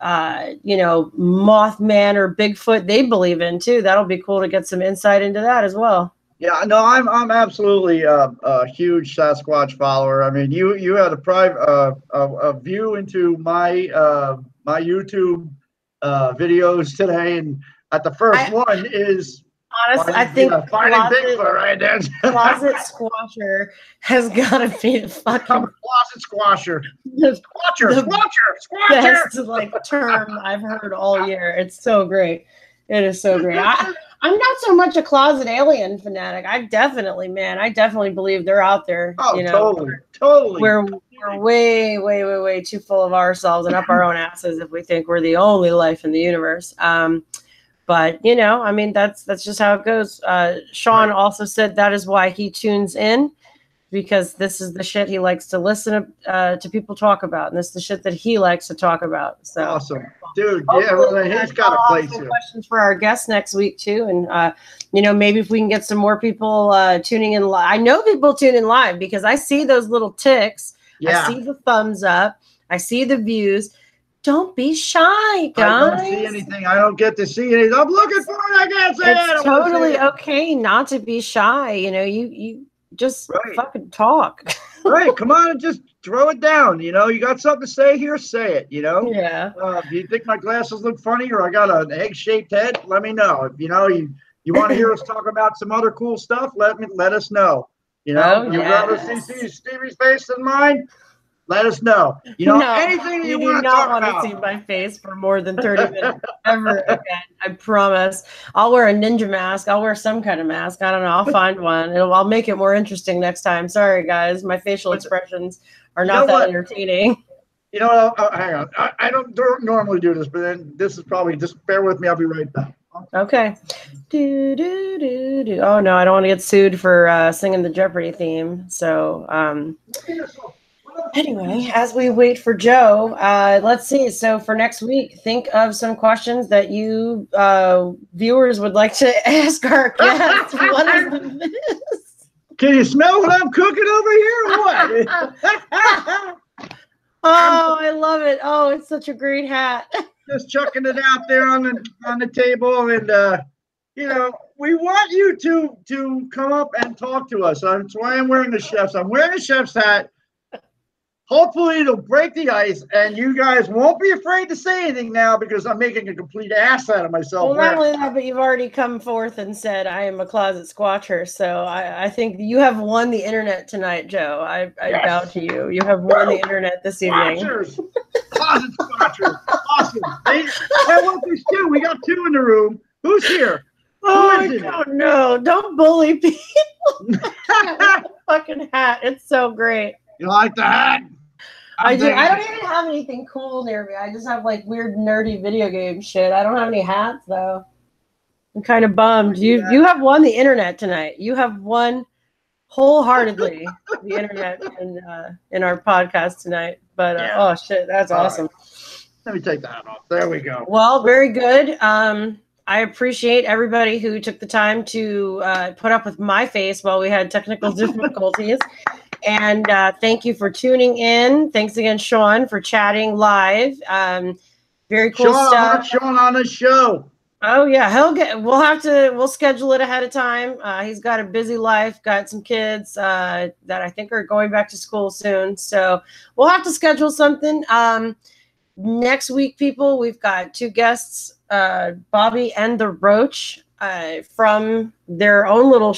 Mothman or Bigfoot they believe in too. That'll be cool to get some insight into that as well. Yeah, no, I'm absolutely a huge Sasquatch follower. I mean, you had a private a view into my my YouTube videos today, and at the first one is. Honestly, I think finding Bigfoot right there. Closet squasher has got to be the fucking closet squasher. Squatcher. Best like term I've heard all year. It's so great. It is so great. I'm not so much a closet alien fanatic. I definitely believe they're out there. Oh, totally. We're way too full of ourselves and up our own asses if we think we're the only life in the universe. But that's just how it goes. Sean also said that is why he tunes in, because this is the shit he likes to listen to people talk about, and this is the shit that he likes to talk about. So awesome, dude. Yeah, he's got a place here. Questions for our guests next week too, and maybe if we can get some more people tuning in live. I know people tune in live because I see those little ticks. Yeah. I see the thumbs up. I see the views. Don't be shy, guys. I don't see anything. I don't get to see anything. I'm looking for it. I can't say it. It's totally okay not to be shy. You just fucking talk. Right. Come on and just throw it down. You got something to say here, say it, Yeah. Do you think my glasses look funny or I got an egg-shaped head? Let me know. If you want to hear us talk about some other cool stuff, let us know. You'd rather see Stevie's face than mine? Let us know. You know, No, anything you do want to not talk want to about. see my face for more than 30 minutes ever again. I promise. I'll wear a ninja mask. I'll wear some kind of mask. I don't know. I'll find one. I'll make it more interesting next time. Sorry, guys. My facial expressions are not that entertaining. You know, hang on. I don't normally do this, but then this is probably, just bear with me. I'll be right back. Okay. Do, do, do, do. Oh, no, I don't want to get sued for singing the Jeopardy theme. So, anyway, as we wait for Joe, let's see. So for next week, think of some questions that you viewers would like to ask our guests. What is this? Can you smell what I'm cooking over here or what? Oh, I love it. Oh, it's such a great hat. Just chucking it out there on the table, and you know, we want you to come up and talk to us. That's why I'm wearing the chef's. I'm wearing a chef's hat. Hopefully it'll break the ice, and you guys won't be afraid to say anything now, because I'm making a complete ass out of myself. Well, not only that, but you've already come forth and said I am a closet squatcher. So I think you have won the internet tonight, Joe. I bow to you. You have won the internet this evening. Closet squatchers. Awesome. Hey, what there's two. We got two in the room. Who's here? Oh, I don't know. Don't bully people. Fucking hat. It's so great. You like the hat? I do. I don't even have anything cool near me. I just have like weird nerdy video game shit. I don't have any hats though. I'm kind of bummed. You have won the internet tonight. You have won wholeheartedly the internet in our podcast tonight. But oh shit, that's awesome. Right. Let me take the hat off. There we go. Well, very good. I appreciate everybody who took the time to put up with my face while we had technical difficulties. And thank you for tuning in. Thanks again, Sean, for chatting live. Very cool stuff. Sean on the show. Oh yeah, we'll schedule it ahead of time. He's got a busy life, got some kids that I think are going back to school soon. So we'll have to schedule something. Next week, people, we've got two guests, Bobby and the Roach. From their own little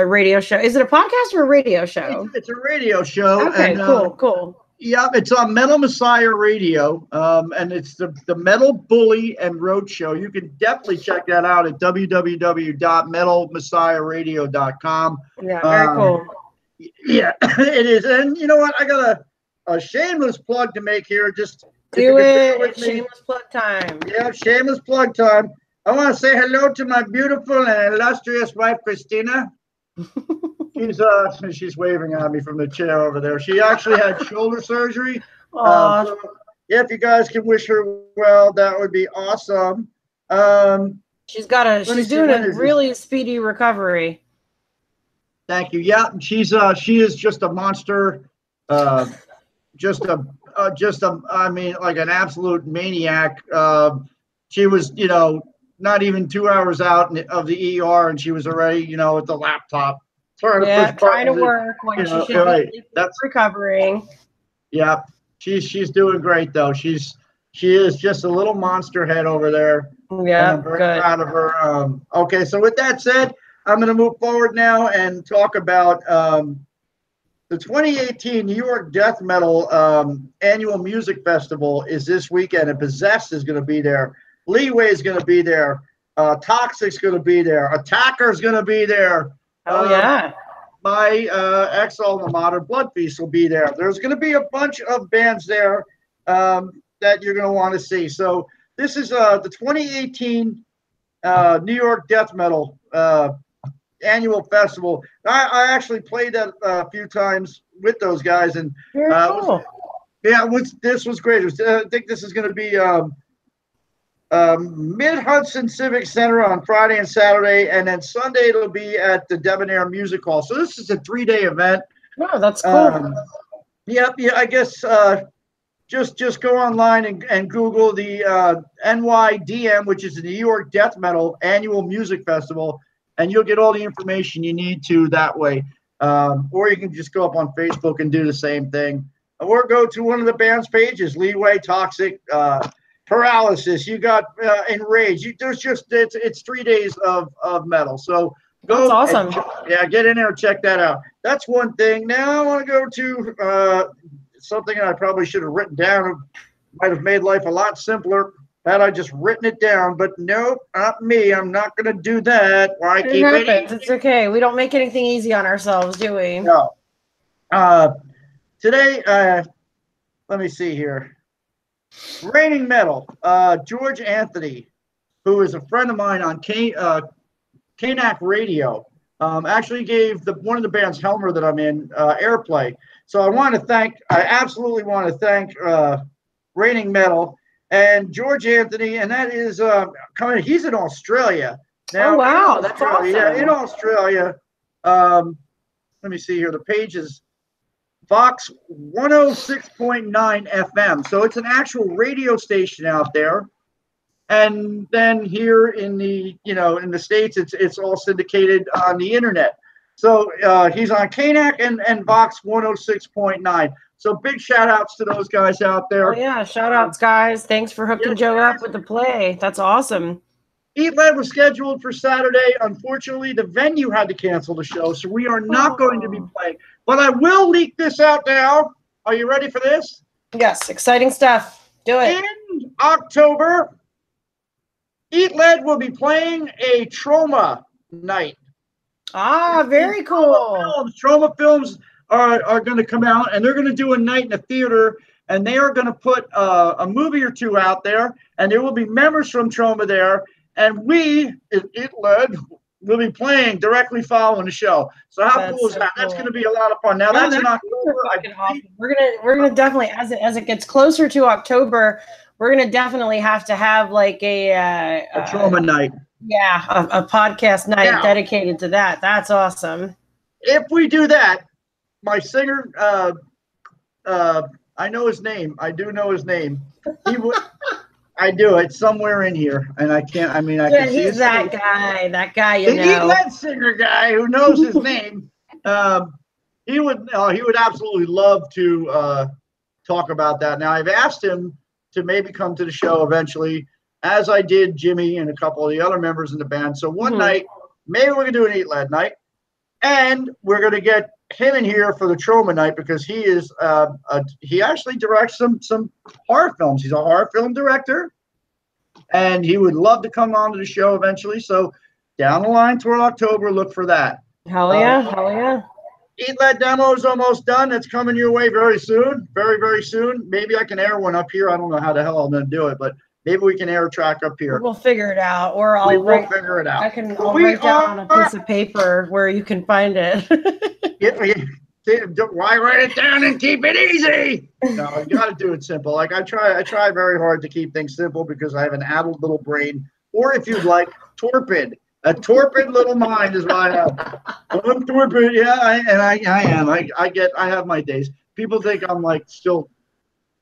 radio show. Is it a podcast or a radio show? It's a radio show. Okay, and, cool. Yeah, it's on Metal Messiah Radio, and it's the Metal Bully and Road Show. You can definitely check that out at www.metalmessiahradio.com. Yeah, very cool. Yeah, it is. And you know what? I got a shameless plug to make here. Just do it. It's shameless plug time. Yeah, shameless plug time. I want to say hello to my beautiful and illustrious wife, Christina. She's waving at me from the chair over there. She actually had shoulder surgery. So, if you guys can wish her well, that would be awesome. She's doing a really speedy recovery. Thank you. Yeah, she is just a monster. I mean, like an absolute maniac. She was, not even 2 hours out of the ER, and she was already, at the laptop trying to work when she should be recovering. Yeah, she's doing great though. She is just a little monster head over there. Yeah, I'm very proud of her. Okay, so with that said, I'm going to move forward now and talk about the 2018 New York Death Metal Annual Music Festival is this weekend, and Possessed is going to be there. Leeway is going to be there. Toxic's going to be there. Attacker's going to be there. Oh, yeah. My ex-alma mater, Blood Feast, will be there. There's going to be a bunch of bands there that you're going to want to see. So this is the 2018 New York Death Metal Annual Festival. I actually played that a few times with those guys. And cool. This was great. I think this is going to be Mid-Hudson Civic Center on Friday and Saturday, and then Sunday it'll be at the Debonair Music Hall. So this is a 3-day event. Oh, that's cool. I guess just go online and Google the NYDM, which is the New York Death Metal Annual Music Festival, and you'll get all the information you need to that way. Or you can just go up on Facebook and do the same thing. Or go to one of the band's pages, Leeway, Toxic, Paralysis, you got Enraged. It's 3 days of metal. So go. That's awesome. Get in there and check that out. That's one thing. Now I want to go to something I probably should have written down. Might have made life a lot simpler had I just written it down. But nope, not me. I'm not going to do that. Why It keep it happens. easy? It's okay. We don't make anything easy on ourselves, do we? No. Today, let me see here. Reigning Metal, George Anthony, who is a friend of mine on KNAC Radio, actually gave one of the bands, Helmer, that I'm in, airplay. So I absolutely want to thank Reigning Metal and George Anthony, and that is he's in Australia. Now, oh, wow, that's awesome. Yeah, in Australia. Let me see here. The page is Vox 106.9 FM. So it's an actual radio station out there. And then here in the States, it's all syndicated on the internet. So he's on KNAC and Vox 106.9. So big shout outs to those guys out there. Oh yeah, shout outs, guys. Thanks for hooking Joe up with the play. That's awesome. Eat Lead was scheduled for Saturday. Unfortunately, the venue had to cancel the show, so we are not going to be playing. But I will leak this out now. Are you ready for this? Yes, exciting stuff. Do it. In October, Eat Lead will be playing a Trauma night. Ah, very cool. Trauma films are going to come out, and they're going to do a night in a theater, and they are going to put a movie or two out there, and there will be members from Trauma there. And we, Eat Lead, will be playing directly following the show. So how cool is that? Cool. That's going to be a lot of fun. Now that's in October. Awesome. We're gonna definitely, as it gets closer to October, we're gonna definitely have to have like a Trauma night. Yeah, a podcast night dedicated to that. That's awesome. If we do that, my singer, I know his name. I do know his name. He would. I do. It's somewhere in here, and I can't. I mean, I can see he's that guy. That guy, the Eat Lead singer guy who knows his name. He would absolutely love to talk about that. Now, I've asked him to maybe come to the show eventually, as I did Jimmy and a couple of the other members in the band. So one night, maybe we're gonna do an Eat Lead night, and we're gonna get him in here for the Trauma night because he is he actually directs some horror films. He's a horror film director, and he would love to come on to the show eventually. So down the line toward October, look for that. Hell yeah. Eat Lead demo is almost done. It's coming your way very soon, very, very soon. Maybe I can air one up here. I don't know how the hell I'm going to do it, but maybe we can air a track up here. We'll figure it out, or I'll figure it out. I'll write down on a piece of paper where you can find it. Why write it down and keep it easy? No, you got to do it simple. Like I try very hard to keep things simple because I have an addled little brain, or if you'd like, torpid. A torpid little mind is what I have. I'm torpid, yeah, I am. I have my days. People think I'm like still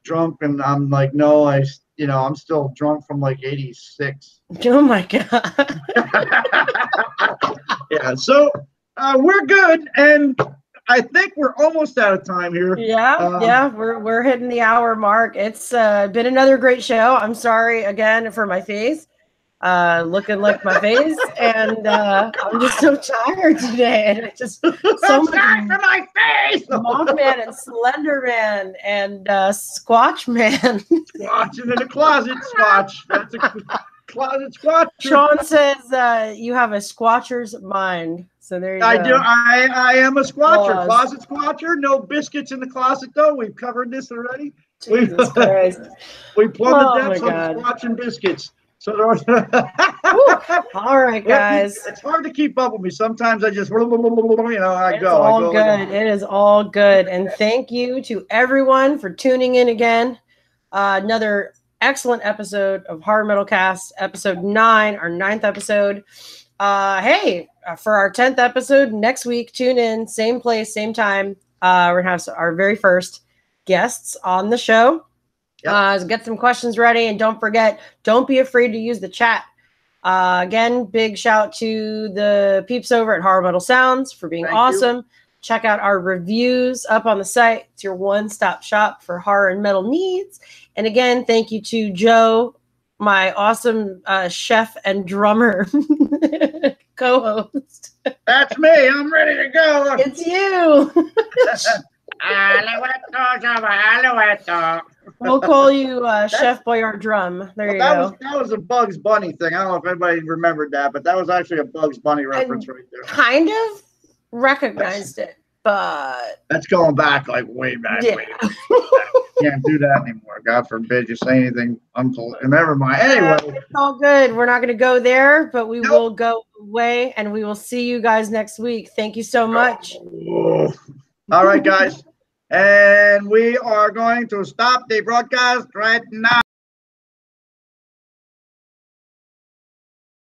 drunk, and I'm like, no, I'm still drunk from like '86. Oh my god. Yeah, so we're good, and I think we're almost out of time here. Yeah, we're hitting the hour mark. It's been another great show. I'm sorry again for my face. Looking like my face, and I'm just so tired today, and I just so much time for my face. Mothman and Slender Man and Squatch Man. Squatching in the closet, Squatch. That's a closet Squatch. Sean says you have a squatcher's mind. So there you go. I do. I am a squatcher, closet squatcher. No biscuits in the closet, though. We've covered this already. Jesus Christ. We plumbed the depths on squatching biscuits. So all right, guys. It's hard to keep up with me. Sometimes I just, I go. All good. It is all good. And thank you to everyone for tuning in again. Another excellent episode of Horror Metal Cast, episode 9, our 9th episode. Hey, for our 10th episode next week, tune in, same place, same time. We're gonna have our very first guests on the show. Yep. Get some questions ready, and don't forget, don't be afraid to use the chat. Again, big shout to the peeps over at Horror Metal Sounds for being awesome. Check out our reviews up on the site. It's your one-stop shop for horror and metal needs. And again, thank you to Joe, my awesome chef and drummer co-host. That's me. I'm ready to go. It's you. We'll call you Chef Boyardrum. There you go. That was a Bugs Bunny thing. I don't know if anybody remembered that, but that was actually a Bugs Bunny reference right there. Kind of recognized it, but that's going back like way back. Yeah. Way back. Can't do that anymore. God forbid you say anything unpolite. Never mind. Anyway, it's all good. We're not going to go there, but we will go away, and we will see you guys next week. Thank you so much. Oh. All right, guys. And we are going to stop the broadcast right now.